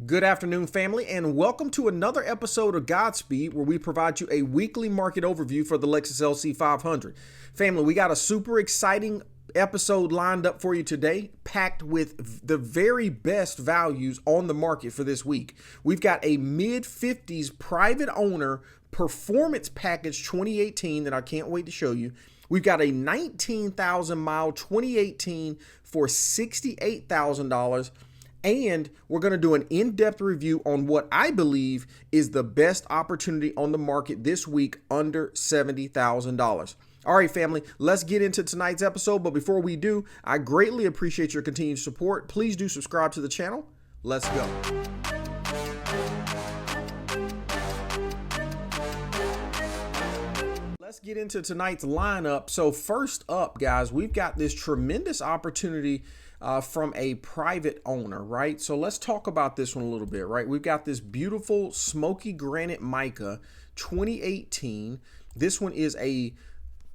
Good afternoon, family, and welcome to another episode of GodSpeed, where we provide you a weekly market overview for the Lexus LC500. Family, we got a super exciting episode lined up for you today, packed with the very best values on the market for this week. We've got a mid-50s private owner performance package 2018 that I can't wait to show you. We've got a 19,000 mile 2018 for $68,000. And we're going to do an in-depth review on what I believe is the best opportunity on the market this week under $70,000. All right, family, let's get into tonight's episode. But before we do, I greatly appreciate your continued support. Please do subscribe to the channel. Let's go. Let's get into tonight's lineup. So first up, guys, we've got this tremendous opportunity from a private owner, right? So let's talk about this one a little bit, right? We've got this beautiful smoky granite mica 2018. This one is a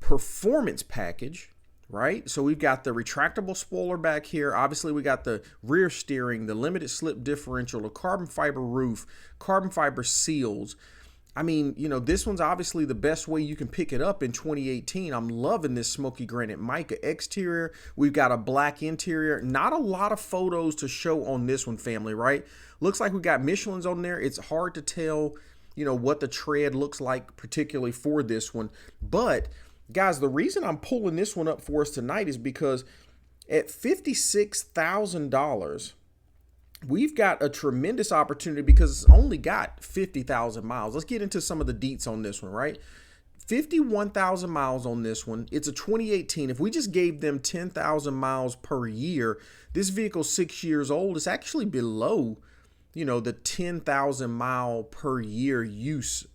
performance package, right? So we've got the retractable spoiler back here. Obviously, we got the rear steering, the limited slip differential, the carbon fiber roof, carbon fiber seals. I mean, you know, this one's obviously the best way you can pick it up in 2018. I'm loving this smoky granite mica exterior. We've got a black interior. Not a lot of photos to show on this one, family, right? Looks like we got Michelin's on there. It's hard to tell, you know, what the tread looks like, particularly for this one. But, guys, the reason I'm pulling this one up for us tonight is because at $56,000, we've got a tremendous opportunity because it's only got 50,000 miles. Let's get into some of the deets on this one, right? 51,000 miles on this one. It's a 2018. If we just gave them 10,000 miles per year, this vehicle's 6 years old. It's actually below, you know, the 10,000 mile per year use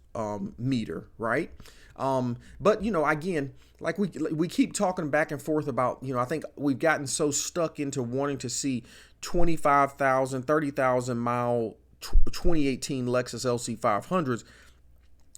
meter, right? But, you know, again, like we keep talking back and forth about, you know, I think we've gotten so stuck into wanting to see 25,000, 30,000 mile 2018 Lexus LC500s.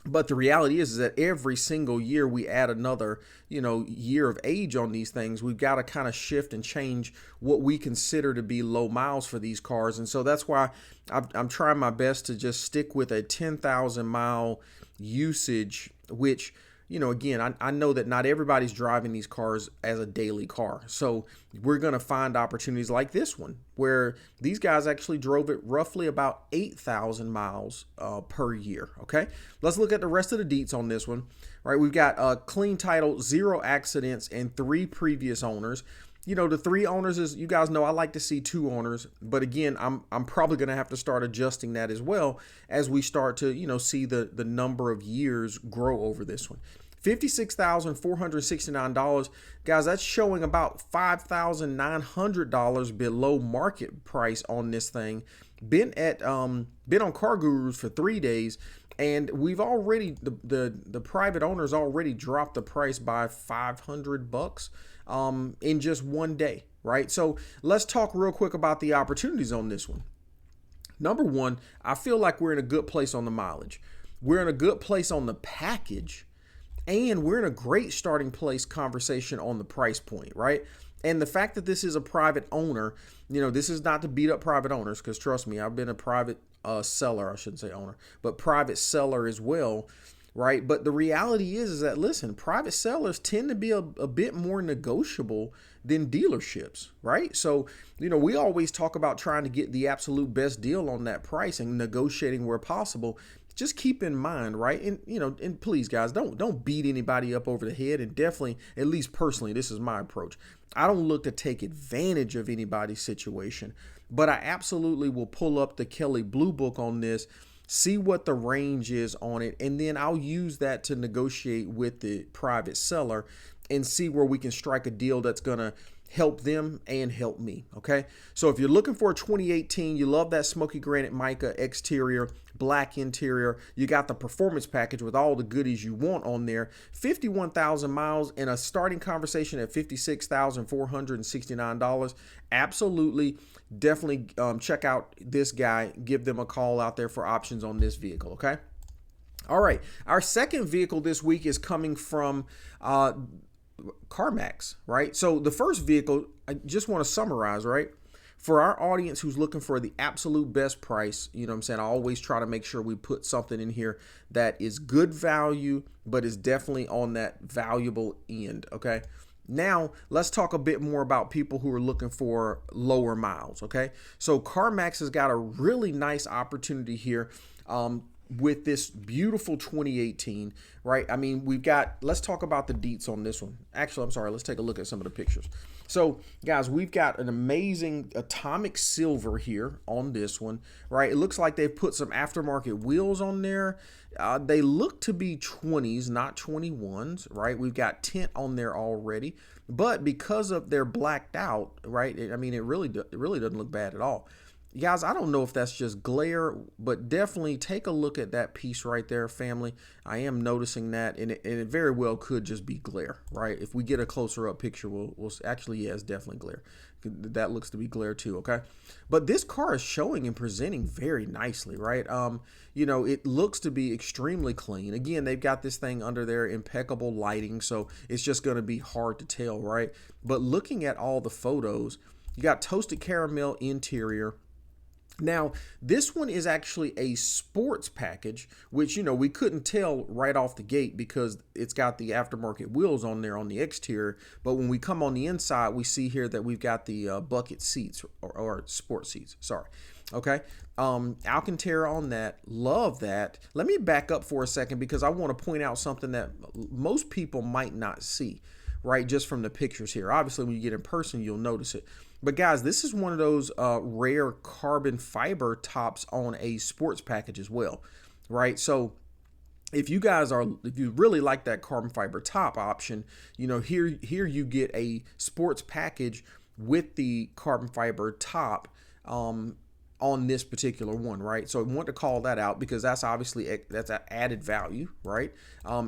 But the reality is that every single year we add another, you know, year of age on these things. We've got to kind of shift and change what we consider to be low miles for these cars. And so that's why I'm trying my best to just stick with a 10,000 mile usage, which, you know, again, I know that not everybody's driving these cars as a daily car. So we're going to find opportunities like this one where these guys actually drove it roughly about 8,000 miles per year. Okay, let's look at the rest of the deets on this one. All right, we've got a clean title, 0 accidents, and 3 previous owners. You know, the 3 owners is, you guys know I like to see 2 owners, but again, I'm probably going to have to start adjusting that as well as we start to, you know, see the number of years grow over this one. $56,469. Guys, that's showing about $5,900 below market price on this thing. Been on Car Gurus for 3 days, and we've already, the private owners already dropped the price by $500 in just 1 day, right? So let's talk real quick about the opportunities on this one. Number one, I feel like we're in a good place on the mileage. We're in a good place on the package. And we're in a great starting place conversation on the price point, right? And the fact that this is a private owner, you know, this is not to beat up private owners, because trust me, I've been a private seller, I shouldn't say owner, but private seller as well, right? But the reality is that, listen, private sellers tend to be a bit more negotiable than dealerships, right? So, you know, we always talk about trying to get the absolute best deal on that price and negotiating where possible. Just keep in mind, right? And, you know, and please, guys, don't beat anybody up over the head. And definitely, at least personally, this is my approach. I don't look to take advantage of anybody's situation, but I absolutely will pull up the Kelley Blue Book on this, see what the range is on it, and then I'll use that to negotiate with the private seller and see where we can strike a deal that's going to help them and help me. Okay, so if you're looking for a 2018, you love that smoky granite mica exterior, black interior, you got the performance package with all the goodies you want on there, 51,000 miles, and a starting conversation at $56,469. Absolutely, definitely check out this guy, give them a call out there for options on this vehicle. Okay, all right, our second vehicle this week is coming from CarMax, right? So the first vehicle, I just want to summarize, right? For our audience who's looking for the absolute best price, you know what I'm saying, I always try to make sure we put something in here that is good value, but is definitely on that valuable end, okay? Now, let's talk a bit more about people who are looking for lower miles, okay? So CarMax has got a really nice opportunity here with this beautiful 2018, right? I mean, let's talk about the deets on this one. Actually, I'm sorry, let's take a look at some of the pictures. So, guys, we've got an amazing atomic silver here on this one, right? It looks like they've put some aftermarket wheels on there. They look to be 20s, not 21s, right? We've got tint on there already, but because of they're blacked out, right? I mean, it really doesn't look bad at all. Guys, I don't know if that's just glare, but definitely take a look at that piece right there, family. I am noticing that, and it very well could just be glare, right? If we get a closer up picture, we'll actually, yeah, it's definitely glare. That looks to be glare too, okay? But this car is showing and presenting very nicely, right? You know, it looks to be extremely clean. Again, they've got this thing under there, impeccable lighting, so it's just going to be hard to tell, right? But looking at all the photos, you got toasted caramel interior. Now, this one is actually a sports package, which, you know, we couldn't tell right off the gate because it's got the aftermarket wheels on there on the exterior. But when we come on the inside, we see here that we've got the bucket seats or sport seats. Sorry. Okay. Alcantara on that. Love that. Let me back up for a second because I want to point out something that most people might not see, right? Just from the pictures here. Obviously, when you get in person, you'll notice it. But guys, this is one of those rare carbon fiber tops on a sports package as well, right? So if you really like that carbon fiber top option, you know, here you get a sports package with the carbon fiber top on this particular one, right? So I want to call that out because that's obviously that's an added value, right?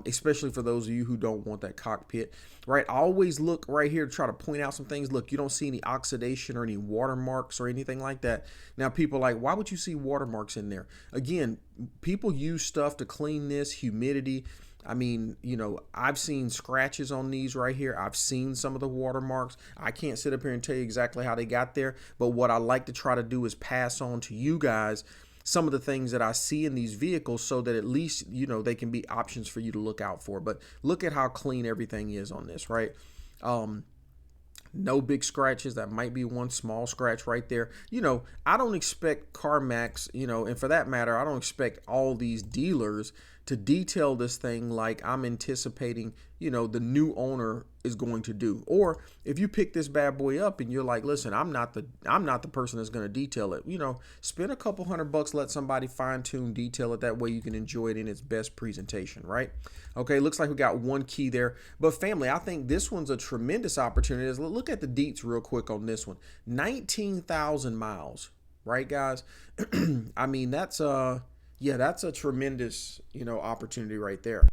Especially for those of you who don't want that cockpit, right? I always look right here to try to point out some things. Look, you don't see any oxidation or any watermarks or anything like that. Now people are like, why would you see watermarks in there? Again, people use stuff to clean this, humidity. I mean, you know, I've seen scratches on these right here. I've seen some of the watermarks. I can't sit up here and tell you exactly how they got there, but what I like to try to do is pass on to you guys some of the things that I see in these vehicles so that at least, you know, they can be options for you to look out for. But look at how clean everything is on this, right? No big scratches. That might be one small scratch right there. You know, I don't expect CarMax, you know, and for that matter, I don't expect all these dealers to detail this thing like I'm anticipating, you know, the new owner is going to do. Or if you pick this bad boy up and you're like, listen, I'm not the person that's going to detail it, you know, spend a couple $100, let somebody fine tune detail it. That way you can enjoy it in its best presentation, right? Okay, looks like we got one key there. But family, I think this one's a tremendous opportunity. Look at the deets real quick on this one. 19,000 miles, right, guys? I mean, that's yeah, that's a tremendous, you know, opportunity right there.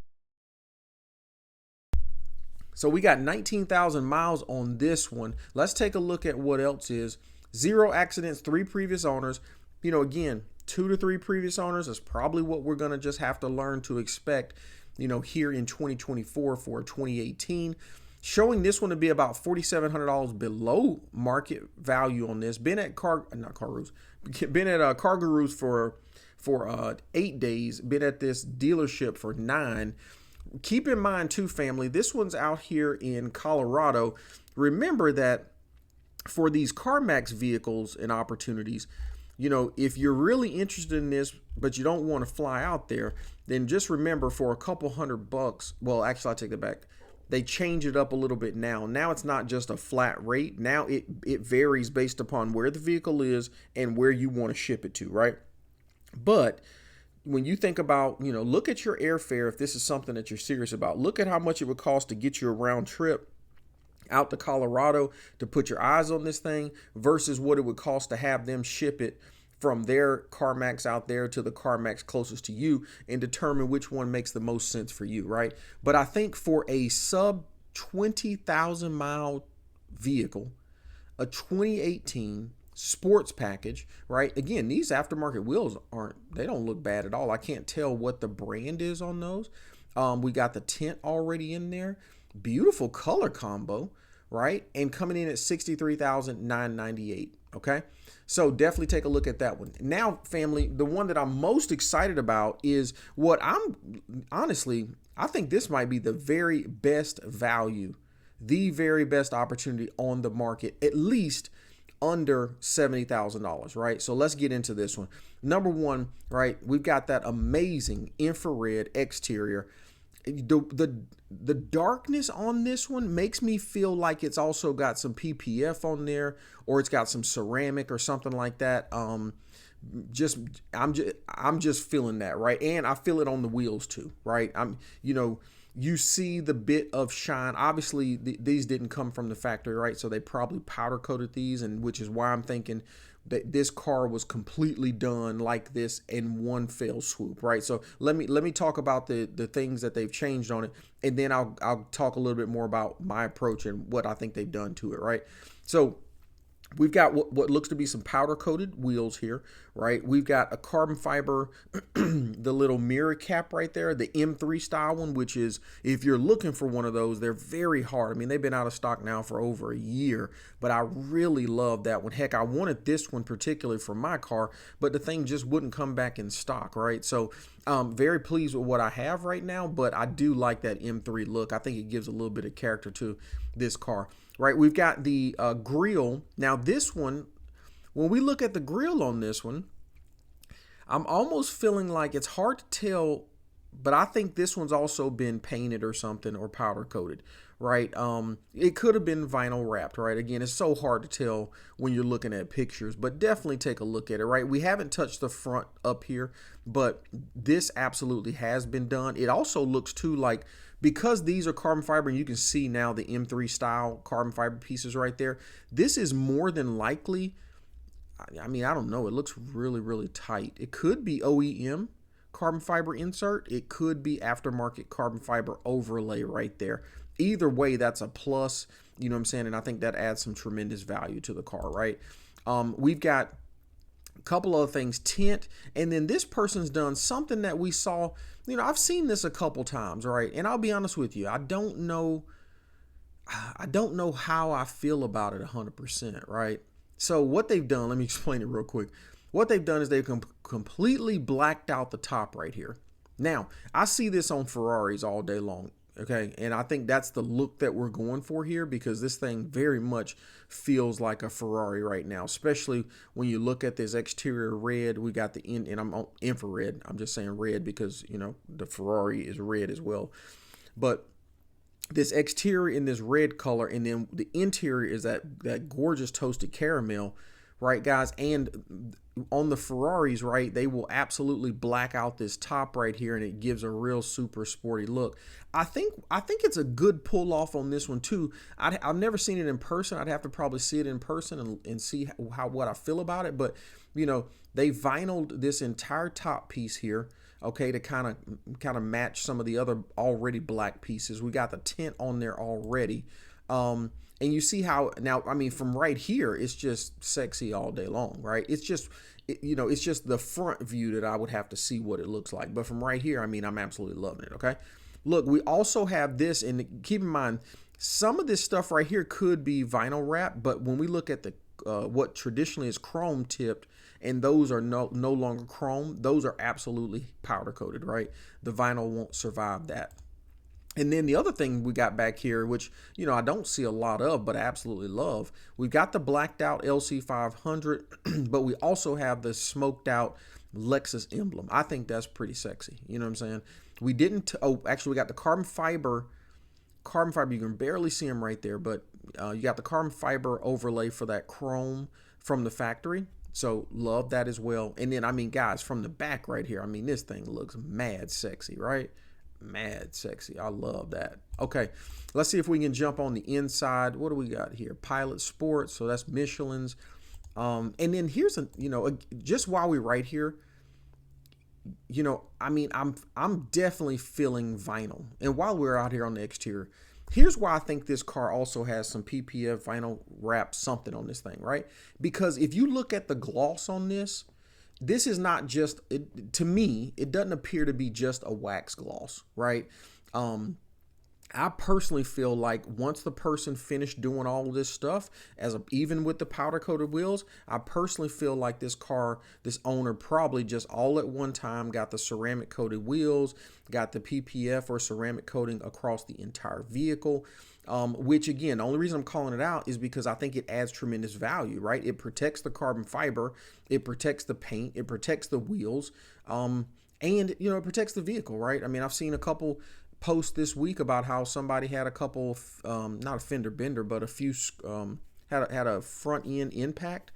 So we got 19,000 miles on this one. Let's take a look at what else is. 0 accidents, 3 previous owners. You know, again, 2 to 3 previous owners is probably what we're going to just have to learn to expect, you know, here in 2024 for 2018. Showing this one to be about $4,700 below market value on this. Been at Car Gurus for 8 days, been at this dealership for 9. Keep in mind too, family, this one's out here in Colorado. Remember that for these CarMax vehicles and opportunities, you know, if you're really interested in this, but you don't want to fly out there, then just remember for a couple $100, well, actually I take that back. They change it up a little bit now. Now it's not just a flat rate. Now it varies based upon where the vehicle is and where you want to ship it to, right? But when you think about, you know, look at your airfare if this is something that you're serious about. Look at how much it would cost to get you a round trip out to Colorado to put your eyes on this thing versus what it would cost to have them ship it from their CarMax out there to the CarMax closest to you and determine which one makes the most sense for you, right? But I think for a sub 20,000 mile vehicle, a 2018 sports package, right? Again, these aftermarket wheels they don't look bad at all. I can't tell what the brand is on those. We got the tint already in there. Beautiful color combo, right? And coming in at $63,998. Okay, so definitely take a look at that one. Now, family, the one that I'm most excited about is what I'm honestly, I think this might be the very best value, the very best opportunity on the market, at least under $70,000, right? So let's get into this one. Number one, right, we've got that amazing infrared exterior. The darkness on this one makes me feel like it's also got some PPF on there, or it's got some ceramic or something like that. Just I'm just feeling that, right? And I feel it on the wheels too, right? You see the bit of shine. Obviously these didn't come from the factory, right? So they probably powder coated these, and which is why I'm thinking that this car was completely done like this in one fell swoop, right? So let me talk about the things that they've changed on it, and then I'll talk a little bit more about my approach and what I think they've done to it, right? So we've got what looks to be some powder coated wheels here, right? We've got a carbon fiber, the little mirror cap right there, the M3 style one, which is, if you're looking for one of those, they're very hard. I mean, they've been out of stock now for over a year, but I really love that one. Heck, I wanted this one particularly for my car, but the thing just wouldn't come back in stock, right? So very pleased with what I have right now, but I do like that M3 look. I think it gives a little bit of character to this car. Right, we've got the grille. Now this one, when we look at the grille on this one, I'm almost feeling like it's hard to tell, but I think this one's also been painted or something, or powder coated, right? It could have been vinyl wrapped, right? Again, it's so hard to tell when you're looking at pictures, but definitely take a look at it, right? We haven't touched the front up here, but this absolutely has been done. It also looks too like, because these are carbon fiber, and you can see now the M3 style carbon fiber pieces right there, this is more than likely, I mean, I don't know, it looks really, really tight. It could be OEM carbon fiber insert. It could be aftermarket carbon fiber overlay right there. Either way, that's a plus, you know what I'm saying? And I think that adds some tremendous value to the car, right? We've got a couple other things, tint, and then this person's done something that we saw. You know, I've seen this a couple times, right? And I'll be honest with you, I don't know how I feel about it 100%, right? So what they've done, let me explain it real quick. What they've done is they've completely blacked out the top right here. Now, I see this on Ferraris all day long. Okay, and I think that's the look that we're going for here, because this thing very much feels like a Ferrari right now, especially when you look at this exterior red. We got the and I'm on infrared. I'm just saying red because, you know, the Ferrari is red as well. But this exterior in this red color, and then the interior is that gorgeous toasted caramel, right, guys? And on the Ferraris, right, they will absolutely black out this top right here, and it gives a real super sporty look. I think it's a good pull off on this one too. I've never seen it in person. I'd have to probably see it in person and see what I feel about it. But you know, they vinyled this entire top piece here, okay, to kind of match some of the other already black pieces. We got the tint on there already. And you see how now, I mean, from right here, it's just sexy all day long, right? It's just, you know, it's just the front view that I would have to see what it looks like. But from right here, I mean, I'm absolutely loving it, okay? Look, we also have this, and keep in mind, some of this stuff right here could be vinyl wrap, but when we look at the what traditionally is chrome tipped, and those are no longer chrome, those are absolutely powder coated, right? The vinyl won't survive that. And then the other thing we got back here, which, you know, I don't see a lot of, but I absolutely love, we've got the blacked out LC500, but we also have the smoked out Lexus emblem. I think that's pretty sexy. You know what I'm saying? We didn't, actually we got the carbon fiber, you can barely see them right there, but you got the carbon fiber overlay for that chrome from the factory. So love that as well. And then, I mean, guys, from the back right here, I mean, this thing looks mad sexy, right? Mad sexy. I love that. Okay, let's see if we can jump on the inside. What do we got here? Pilot Sports, so that's Michelin's. And then here's just while we're right here, you know, I mean, I'm definitely feeling vinyl. And while we're out here on the exterior, here's why I think this car also has some PPF vinyl wrap something on this thing, right? Because if you look at the gloss on this, this is not just, to me, it doesn't appear to be just a wax gloss, right? I personally feel like once the person finished doing all of this stuff, even with the powder coated wheels, I personally feel like this owner probably just all at one time got the ceramic coated wheels, got the PPF or ceramic coating across the entire vehicle. Which again, the only reason I'm calling it out is because I think it adds tremendous value, right? It protects the carbon fiber, it protects the paint, it protects the wheels, and it protects the vehicle, right? I mean, I've seen a couple post this week about how somebody had a couple, not a fender bender, but a few had a front end impact.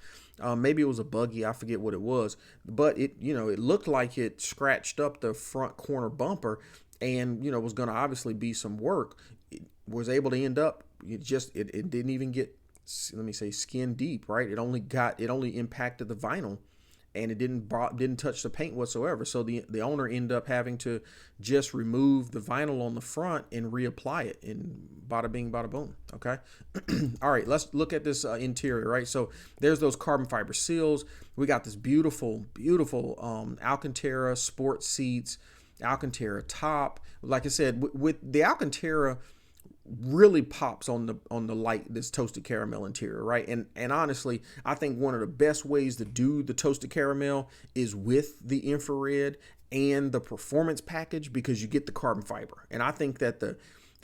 Maybe it was a buggy, I forget what it was, but it looked like it scratched up the front corner bumper, and was going to obviously be some work. It was able to end up it didn't even get, let me say, skin deep, right? It only impacted the vinyl, and it didn't touch the paint whatsoever. So the owner ended up having to just remove the vinyl on the front and reapply it, and bada bing, bada boom. Okay. All right, let's look at this interior, right? So there's those carbon fiber seals. We got this beautiful, beautiful Alcantara sport seats, Alcantara top. Like I said, with the Alcantara, really pops on the light, this toasted caramel interior, right? And honestly, I think one of the best ways to do the toasted caramel is with the infrared and the performance package, because you get the carbon fiber. And I think that the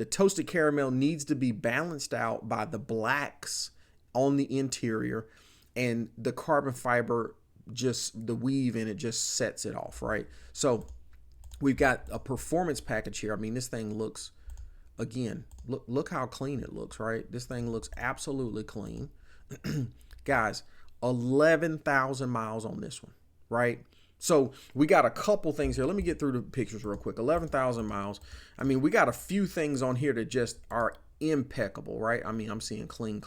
toasted caramel needs to be balanced out by the blacks on the interior, and the carbon fiber, just the weave in it just sets it off, right? So we've got a performance package here. I mean, this thing looks, again, look how clean it looks, right? This thing looks absolutely clean. Guys, 11,000 miles on this one, right? So we got a couple things here. Let me get through the pictures real quick. 11,000 miles. I mean, we got a few things on here that just are impeccable, right? I mean, I'm seeing clean.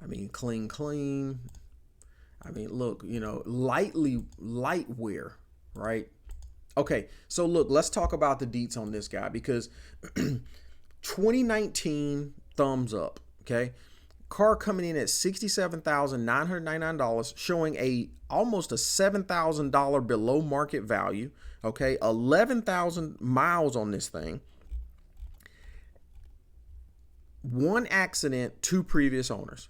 I mean, clean. I mean, look, light wear, right? Okay, so look, let's talk about the deets on this guy, because 2019 thumbs up, okay? Car coming in at $67,999, showing almost a $7,000 below market value, okay? 11,000 miles on this thing. One accident, two previous owners.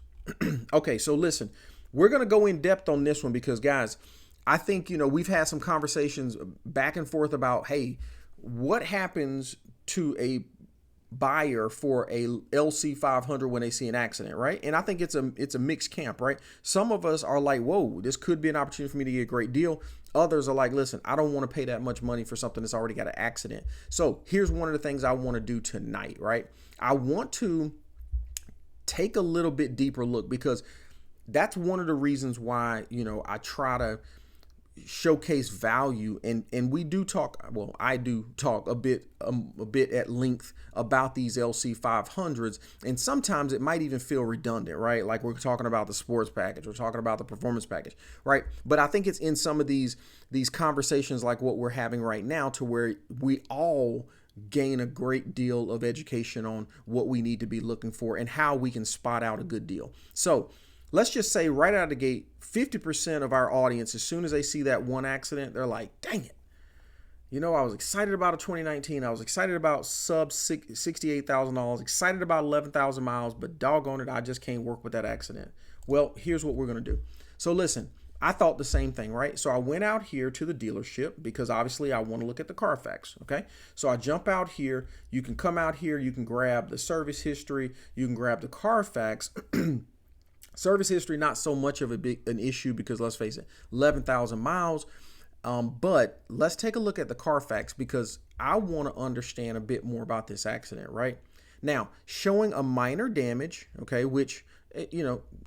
Okay, so listen, we're going to go in depth on this one because, guys, I think, we've had some conversations back and forth about, hey, what happens to a buyer for a LC500 when they see an accident, right? And I think it's a mixed camp, right? Some of us are like, whoa, this could be an opportunity for me to get a great deal. Others are like, listen, I don't want to pay that much money for something that's already got an accident. So here's one of the things I want to do tonight, right? I want to take a little bit deeper look, because that's one of the reasons why, I try to showcase value, and we do talk, well, I do talk a bit at length about these LC500s, and sometimes it might even feel redundant, right? Like we're talking about the sports package, we're talking about the performance package, right? But I think it's in some of these conversations like what we're having right now, to where we all gain a great deal of education on what we need to be looking for and how we can spot out a good deal. So let's just say right out of the gate, 50% of our audience, as soon as they see that one accident, they're like, dang it. I was excited about a 2019. I was excited about sub $68,000, excited about 11,000 miles, but doggone it, I just can't work with that accident. Well, here's what we're going to do. So listen, I thought the same thing, right? So I went out here to the dealership because obviously I want to look at the Carfax, okay? So I jump out here. You can come out here. You can grab the service history. You can grab the Carfax. Service history, not so much of an issue, because let's face it, 11,000 miles. But let's take a look at the Carfax, because I want to understand a bit more about this accident, right? Now, showing a minor damage, okay, which,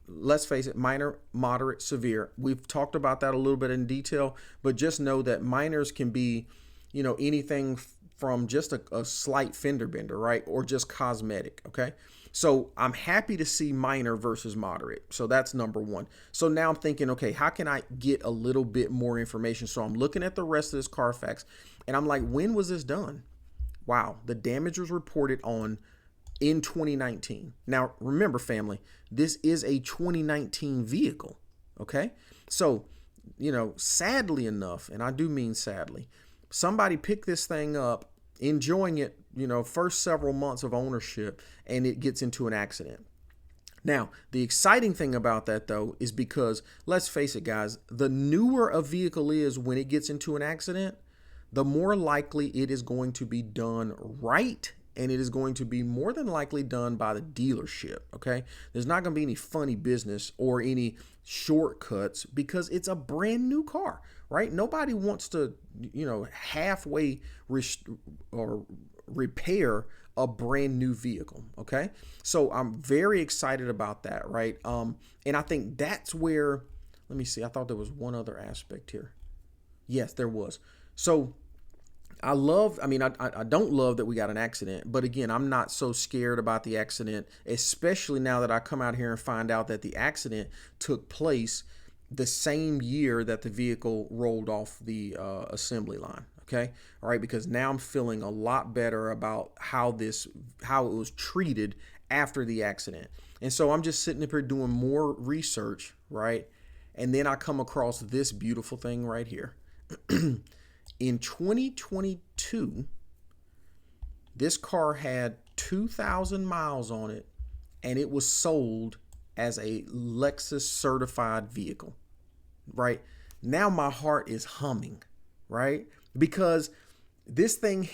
let's face it, minor, moderate, severe. We've talked about that a little bit in detail, but just know that minors can be, anything from just a slight fender bender, right? Or just cosmetic, okay? So I'm happy to see minor versus moderate. So that's number one. So now I'm thinking, okay, how can I get a little bit more information? So I'm looking at the rest of this Carfax, and I'm like, when was this done? Wow, the damage was reported in 2019. Now, remember, family, this is a 2019 vehicle, okay? So, sadly enough, and I do mean sadly, somebody picked this thing up enjoying it, first several months of ownership, and it gets into an accident. Now, the exciting thing about that, though, is because, let's face it, guys, the newer a vehicle is when it gets into an accident, the more likely it is going to be done right, and it is going to be more than likely done by the dealership, okay? There's not going to be any funny business or any shortcuts because it's a brand new car, right? Nobody wants to, halfway or repair a brand new vehicle, okay? So I'm very excited about that, right? And I think that's where, let me see, I thought there was one other aspect here. Yes, there was. So I don't love that we got an accident, but again, I'm not so scared about the accident, especially now that I come out here and find out that the accident took place the same year that the vehicle rolled off the assembly line. Okay. All right. Because now I'm feeling a lot better about how it was treated after the accident. And so I'm just sitting up here doing more research. Right. And then I come across this beautiful thing right here. In 2022, this car had 2,000 miles on it, and it was sold as a Lexus certified vehicle. Right. Now my heart is humming. Right. Because this thing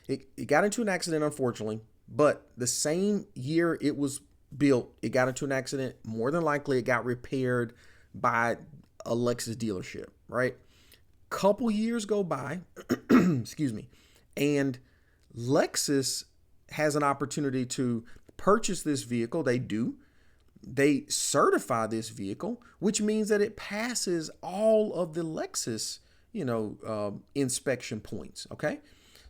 it got into an accident, unfortunately, but the same year it was built, it got into an accident. More than likely, it got repaired by a Lexus dealership, right? Couple years go by, excuse me, and Lexus has an opportunity to purchase this vehicle. They certify this vehicle, which means that it passes all of the Lexus inspection points. Okay.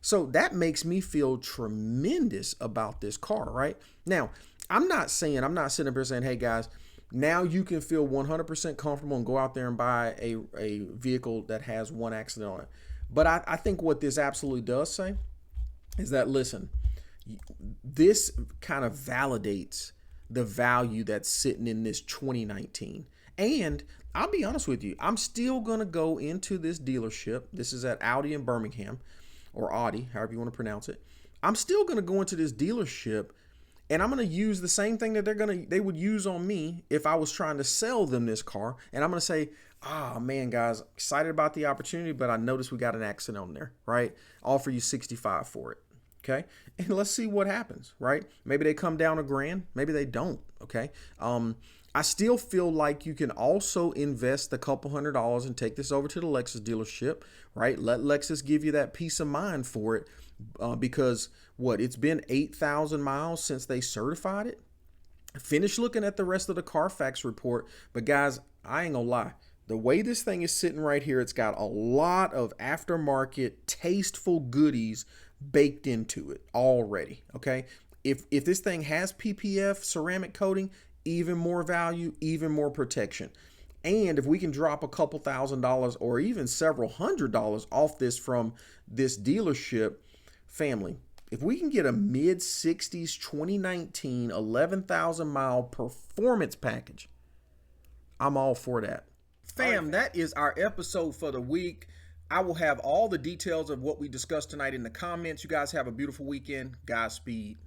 So that makes me feel tremendous about this car, right? Now, I'm not sitting up here saying, hey guys, now you can feel 100% comfortable and go out there and buy a vehicle that has one accident on it. But I think what this absolutely does say is that, listen, this kind of validates the value that's sitting in this 2019. And I'll be honest with you, I'm still going to go into this dealership. This is at Audi in Birmingham, or Audi, however you want to pronounce it. I'm still going to go into this dealership, and I'm going to use the same thing that they would use on me if I was trying to sell them this car. And I'm going to say, man, guys, excited about the opportunity, but I noticed we got an accident on there, right? Offer you $65 for it. Okay. And let's see what happens, right? Maybe they come down $1,000. Maybe they don't. Okay. I still feel like you can also invest a couple $100s and take this over to the Lexus dealership, right? Let Lexus give you that peace of mind for it, because it's been 8,000 miles since they certified it. Finish looking at the rest of the Carfax report, but guys, I ain't gonna lie. The way this thing is sitting right here, it's got a lot of aftermarket, tasteful goodies baked into it already. Okay, if this thing has PPF ceramic coating, even more value, even more protection. And if we can drop a couple $1,000s or even several $100s off this from this dealership family, if we can get a mid-60s 2019 11,000 mile performance package, I'm all for that. Fam, that is our episode for the week. I will have all the details of what we discussed tonight in the comments. You guys have a beautiful weekend. Godspeed.